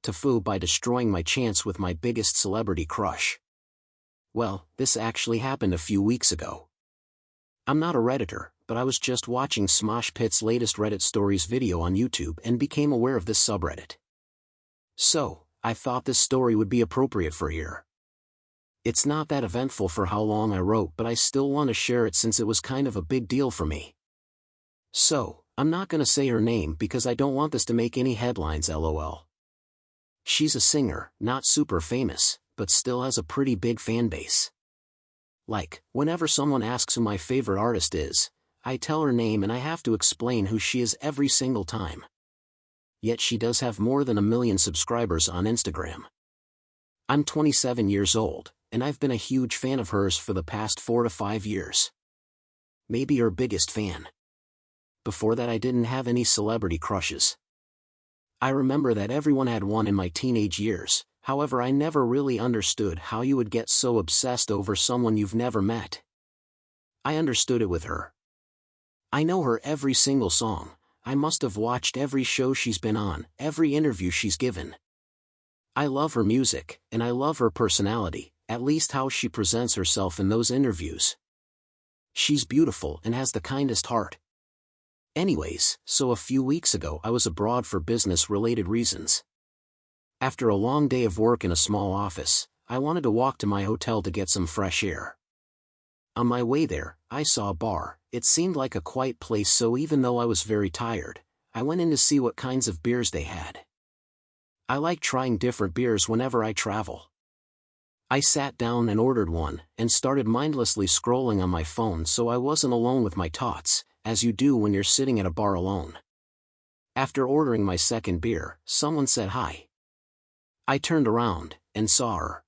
TIFU by destroying my chance with my biggest celebrity crush. Well, this actually happened a few weeks ago. I'm not a Redditor, but I was just watching Smosh Pit's latest Reddit stories video on YouTube and became aware of this subreddit. So, I thought this story would be appropriate for here. It's not that eventful for how long I wrote, but I still want to share it since it was kind of a big deal for me. So, I'm not gonna say her name because I don't want this to make any headlines, lol. She's a singer, not super famous, but still has a pretty big fan base. Like, whenever someone asks who my favorite artist is, I tell her name and I have to explain who she is every single time. Yet she does have more than 1 million subscribers on Instagram. I'm 27 years old, and I've been a huge fan of hers for the past 4 to 5 years. Maybe her biggest fan. Before that I didn't have any celebrity crushes. I remember that everyone had one in my teenage years, however I never really understood how you would get so obsessed over someone you've never met. I understood it with her. I know her every single song, I must have watched every show she's been on, every interview she's given. I love her music, and I love her personality, at least how she presents herself in those interviews. She's beautiful and has the kindest heart. Anyways, so a few weeks ago I was abroad for business-related reasons. After a long day of work in a small office, I wanted to walk to my hotel to get some fresh air. On my way there, I saw a bar. It seemed like a quiet place, so even though I was very tired, I went in to see what kinds of beers they had. I like trying different beers whenever I travel. I sat down and ordered one, and started mindlessly scrolling on my phone so I wasn't alone with my thoughts, as you do when you're sitting at a bar alone. After ordering my second beer, someone said hi. I turned around, and saw her.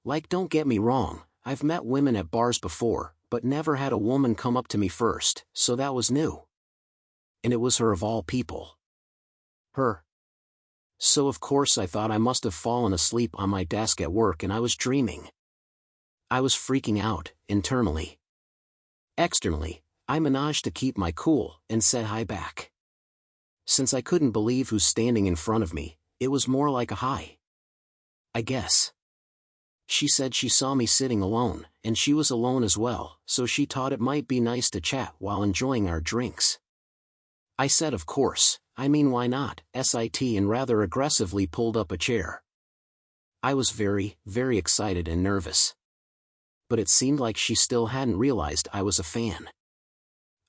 Like, don't get me wrong, I've met women at bars before, but never had a woman come up to me first, so that was new. And it was her of all people. Her. So of course I thought I must have fallen asleep on my desk at work and I was dreaming. I was freaking out, internally. Externally, I managed to keep my cool, and said hi back. Since I couldn't believe who's standing in front of me, it was more like a hi. I guess. She said she saw me sitting alone, and she was alone as well, so she thought it might be nice to chat while enjoying our drinks. I said of course, I mean why not, and rather aggressively pulled up a chair. I was very, very excited and nervous. But it seemed like she still hadn't realized I was a fan.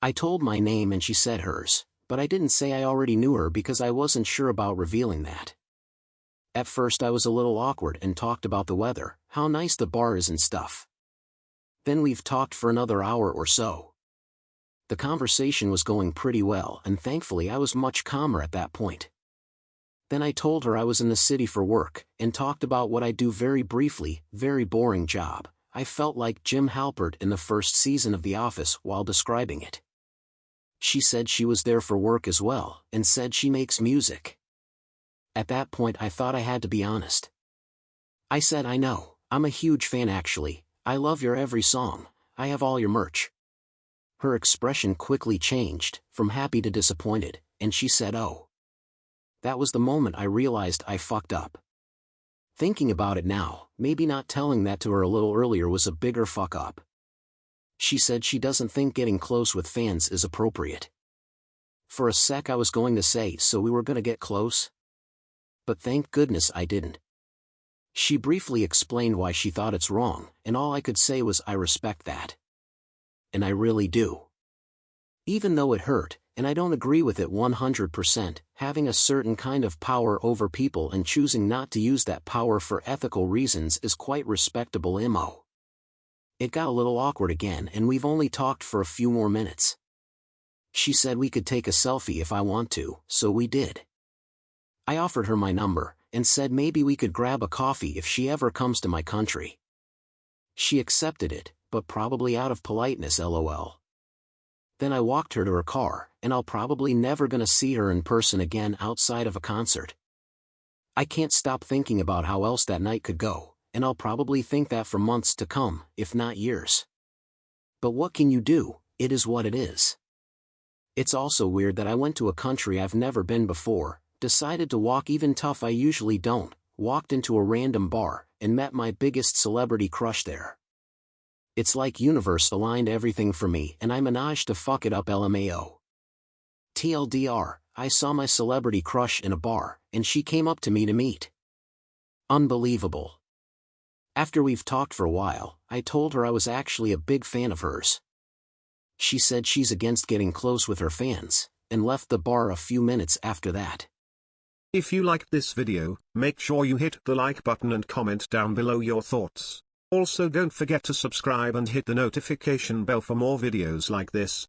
I told my name and she said hers, but I didn't say I already knew her because I wasn't sure about revealing that. At first I was a little awkward and talked about the weather, how nice the bar is and stuff. Then we've talked for another hour or so. The conversation was going pretty well and thankfully I was much calmer at that point. Then I told her I was in the city for work, and talked about what I do very briefly. Very boring job. I felt like Jim Halpert in the first season of The Office while describing it. She said she was there for work as well, and said she makes music. At that point I thought I had to be honest. I said I know, I'm a huge fan actually, I love your every song, I have all your merch. Her expression quickly changed, from happy to disappointed, and she said oh. That was the moment I realized I fucked up. Thinking about it now, maybe not telling that to her a little earlier was a bigger fuck up. She said she doesn't think getting close with fans is appropriate. For a sec I was going to say so we were gonna get close. But thank goodness I didn't. She briefly explained why she thought it's wrong, and all I could say was I respect that. And I really do. Even though it hurt, and I don't agree with it 100%, having a certain kind of power over people and choosing not to use that power for ethical reasons is quite respectable immo. It got a little awkward again and we've only talked for a few more minutes. She said we could take a selfie if I want to, so we did. I offered her my number, and said maybe we could grab a coffee if she ever comes to my country. She accepted it, but probably out of politeness lol. Then I walked her to her car, and I'll probably never gonna see her in person again outside of a concert. I can't stop thinking about how else that night could go, and I'll probably think that for months to come, if not years. But what can you do, it is what it is. It's also weird that I went to a country I've never been before, Decided to walk even tough I usually don't, walked into a random bar, and met my biggest celebrity crush there. It's like universe aligned everything for me and I managed to fuck it up LMAO. TLDR, I saw my celebrity crush in a bar, and she came up to me to meet. Unbelievable. After we've talked for a while, I told her I was actually a big fan of hers. She said she's against getting close with her fans, and left the bar a few minutes after that. If you liked this video, make sure you hit the like button and comment down below your thoughts. Also don't forget to subscribe and hit the notification bell for more videos like this.